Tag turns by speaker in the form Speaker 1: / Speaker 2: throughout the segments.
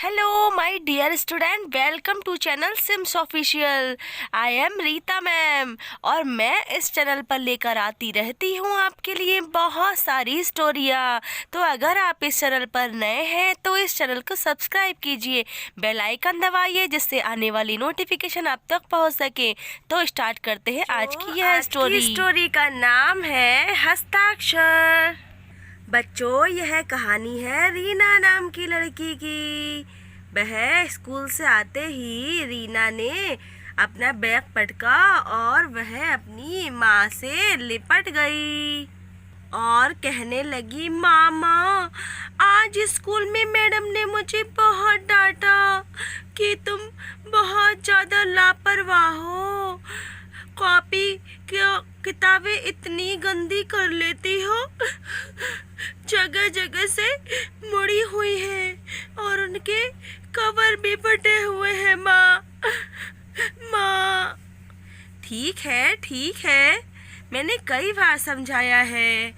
Speaker 1: Hello, my dear student. Welcome to channel Sims Official. I am Rita ma'am और मैं इस channel पर लेकर आती रहती हूँ आपके लिए बहुत सारी स्टोरियाँ। तो अगर आप इस चैनल पर नए हैं तो इस चैनल को सब्सक्राइब कीजिए, बेल आइकन दबाइए जिससे आने वाली नोटिफिकेशन आप तक पहुँच सके। तो स्टार्ट करते हैं आज की यह स्टोरी का नाम है हस्ताक्षर। बच्चों, यह कहानी है रीना नाम की लड़की की। वह स्कूल से आते ही रीना ने अपना बैग पटका और वह अपनी माँ से लिपट गई और कहने लगी, मामा, आज स्कूल में मैडम ने मुझे बहुत डांटा कि तुम बहुत ज़्यादा लापरवाह हो। कॉपी किताबें इतनी गंदी कर लेती हो, जगह जगह से मुड़ी हुई है और उनके कवर भी फटे हुए हैं। माँ ठीक है, मैंने कई बार समझाया है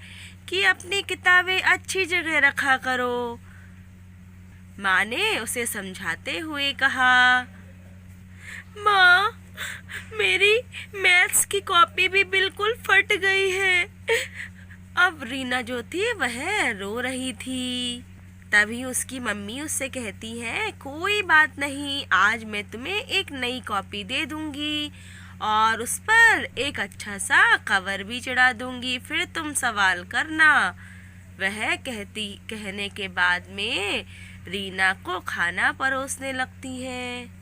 Speaker 1: कि अपनी किताबें अच्छी जगह रखा करो। माँ ने उसे समझाते हुए कहा, माँ, मेरी मैथ्स की कॉपी भी बिल्कुल फट गई है। अब रीना जो थी वह रो रही थी। तभी उसकी मम्मी उससे कहती है, कोई बात नहीं, आज मैं तुम्हें एक नई कॉपी दे दूंगी और उस पर एक अच्छा सा कवर भी चढ़ा दूंगी, फिर तुम सवाल करना। वह कहने के बाद में रीना को खाना परोसने लगती है।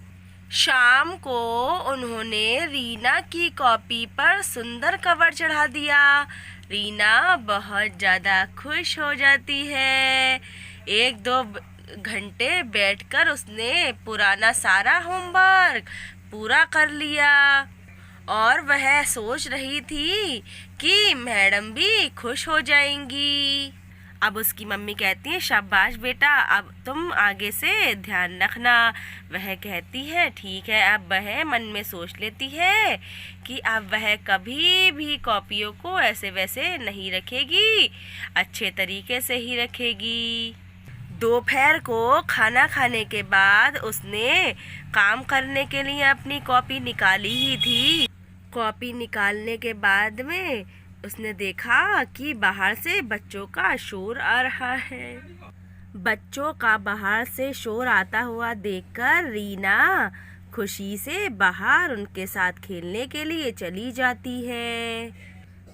Speaker 1: शाम को उन्होंने रीना की कॉपी पर सुंदर कवर चढ़ा दिया। रीना बहुत ज़्यादा खुश हो जाती है। 1-2 घंटे बैठकर उसने पुराना सारा होमवर्क पूरा कर लिया और वह सोच रही थी कि मैडम भी खुश हो जाएंगी। अब उसकी मम्मी कहती है, शाबाश बेटा, अब तुम आगे से ध्यान रखना। वह कहती है, ठीक है। अब वह मन में सोच लेती है कि अब वह कभी भी कॉपियों को ऐसे वैसे नहीं रखेगी, अच्छे तरीके से ही रखेगी। दोपहर को खाना खाने के बाद उसने काम करने के लिए अपनी कॉपी निकाली ही थी। कॉपी निकालने के बाद में उसने देखा कि बाहर से बच्चों का शोर आ रहा है। बच्चों का बाहर से शोर आता हुआ देखकर रीना खुशी से बाहर उनके साथ खेलने के लिए चली जाती है।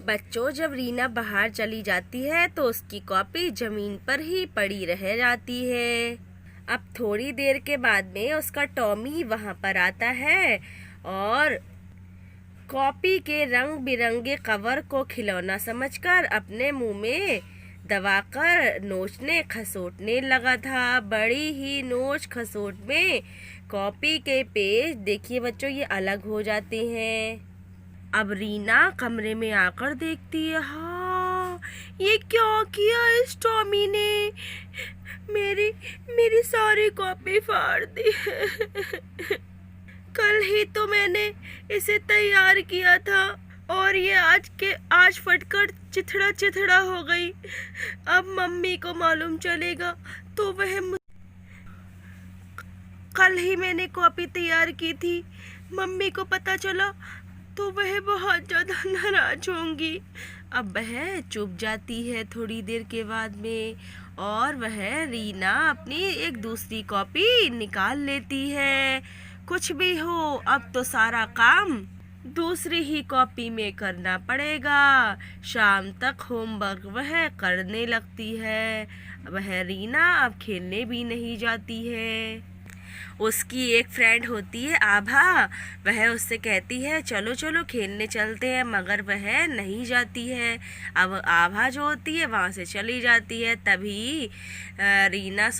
Speaker 1: बच्चों, जब रीना बाहर चली जाती है तो उसकी कॉपी जमीन पर ही पड़ी रह जाती है। अब थोड़ी देर के बाद में उसका टॉमी वहां पर आता है और कॉपी के रंग बिरंगे कवर को खिलौना समझकर अपने मुंह में दबाकर नोचने खसोटने लगा था। बड़ी ही नोच खसोट में कॉपी के पेज देखिए बच्चों, ये अलग हो जाते हैं। अब रीना कमरे में आकर देखती है, हाँ, ये क्या किया इस टॉमी ने, मेरी सारी कॉपी फाड़ दी है। कल ही तो मैंने इसे तैयार किया था और ये आज फटकर चिथड़ा हो गई। अब मम्मी को मालूम चलेगा तो कल ही मैंने कॉपी तैयार की थी, मम्मी को पता चला तो वह बहुत ज़्यादा नाराज होंगी। अब वह चुप जाती है थोड़ी देर के बाद में और वह रीना अपनी एक दूसरी कॉपी निकाल लेती है। कुछ भी हो, अब तो सारा काम दूसरी ही कॉपी में करना पड़ेगा। शाम तक होमवर्क वह करने लगती है। वह रीना अब खेलने भी नहीं जाती है। उसकी एक फ्रेंड होती है आभा, वह उससे कहती है, चलो चलो खेलने चलते हैं, मगर वह नहीं जाती है। अब आभा जो होती है वहाँ से चली जाती है। तभी रीना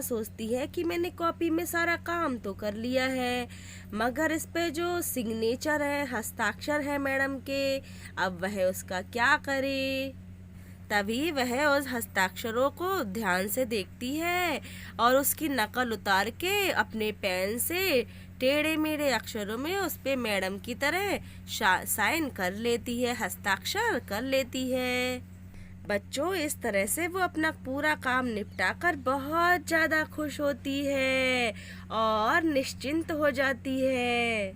Speaker 1: सोचती है कि मैंने कॉपी में सारा काम तो कर लिया है, मगर इस पे जो सिग्नेचर है, हस्ताक्षर है मैडम के, अब वह उसका क्या करे। तभी वह उस हस्ताक्षरों को ध्यान से देखती है और उसकी नकल उतार के अपने पेन से टेढ़े मेढ़े अक्षरों में उस पे मैडम की तरह साइन कर लेती है, हस्ताक्षर कर लेती है। बच्चों इस तरह से वो अपना पूरा काम निपटा कर बहुत ज़्यादा खुश होती है और निश्चिंत हो जाती है।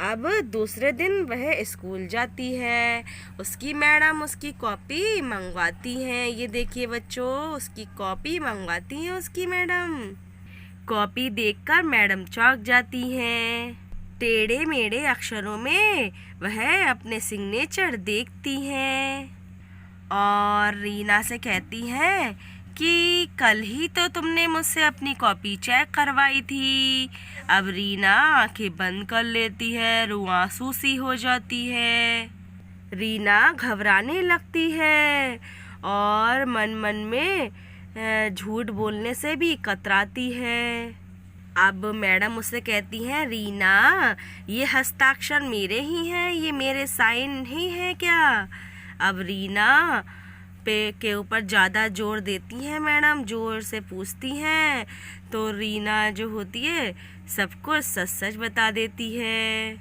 Speaker 1: अब दूसरे दिन वह स्कूल जाती है। उसकी मैडम उसकी कॉपी मंगवाती हैं। ये देखिए बच्चों, उसकी कॉपी मंगवाती हैं उसकी मैडम। कॉपी देखकर मैडम चौंक जाती हैं। टेढ़े मेढ़े अक्षरों में वह अपने सिग्नेचर देखती हैं और रीना से कहती हैं कि कल ही तो तुमने मुझसे अपनी कॉपी चेक करवाई थी। अब रीना आंखें बंद कर लेती है, रुआंसू सी हो जाती है। रीना घबराने लगती है और मन मन में झूठ बोलने से भी कतराती है। अब मैडम उससे कहती हैं, रीना ये हस्ताक्षर मेरे ही हैं, ये मेरे साइन ही हैं क्या? अब रीना पे के ऊपर ज़्यादा जोर देती हैं मैडम, जोर से पूछती हैं तो रीना जो होती है सब कुछ सच सच बता देती है।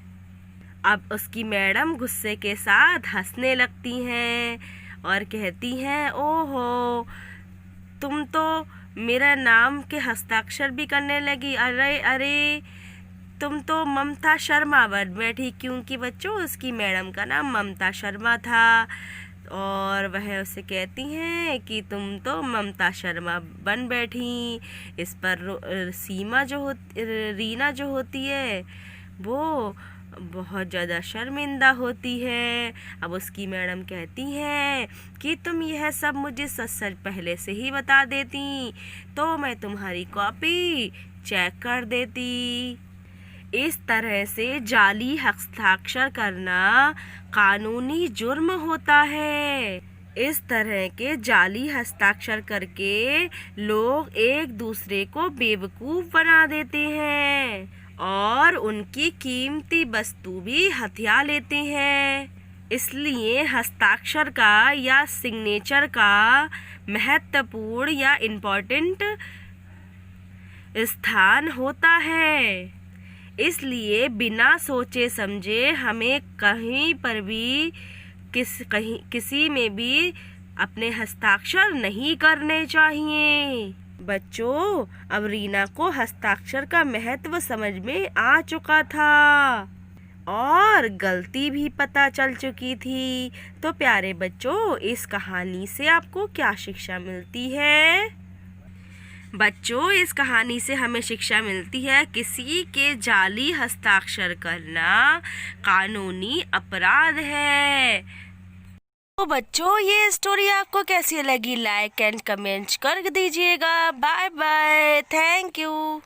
Speaker 1: अब उसकी मैडम गुस्से के साथ हंसने लगती हैं और कहती हैं, ओहो तुम तो मेरा नाम के हस्ताक्षर भी करने लगी। अरे अरे तुम तो ममता शर्मा बन बैठी, क्योंकि बच्चों उसकी मैडम का नाम ममता शर्मा था। और वह उसे कहती हैं कि तुम तो ममता शर्मा बन बैठी। इस पर सीमा जो होती रीना जो होती है वो बहुत ज़्यादा शर्मिंदा होती है। अब उसकी मैडम कहती हैं कि तुम यह सब मुझे सच सच पहले से ही बता देती तो मैं तुम्हारी कॉपी चेक कर देती। इस तरह से जाली हस्ताक्षर करना कानूनी जुर्म होता है। इस तरह के जाली हस्ताक्षर करके लोग एक दूसरे को बेवकूफ़ बना देते हैं और उनकी कीमती वस्तु भी हथिया लेते हैं। इसलिए हस्ताक्षर का या सिग्नेचर का महत्वपूर्ण या इम्पोर्टेंट स्थान होता है। इसलिए बिना सोचे समझे हमें कहीं पर भी किसी में भी अपने हस्ताक्षर नहीं करने चाहिए। बच्चों अब रीना को हस्ताक्षर का महत्व समझ में आ चुका था और गलती भी पता चल चुकी थी। तो प्यारे बच्चों इस कहानी से आपको क्या शिक्षा मिलती है? बच्चों इस कहानी से हमें शिक्षा मिलती है किसी के जाली हस्ताक्षर करना कानूनी अपराध है। तो बच्चों ये स्टोरी आपको कैसी लगी? लाइक एंड कमेंट कर दीजिएगा। Bye bye, thank you.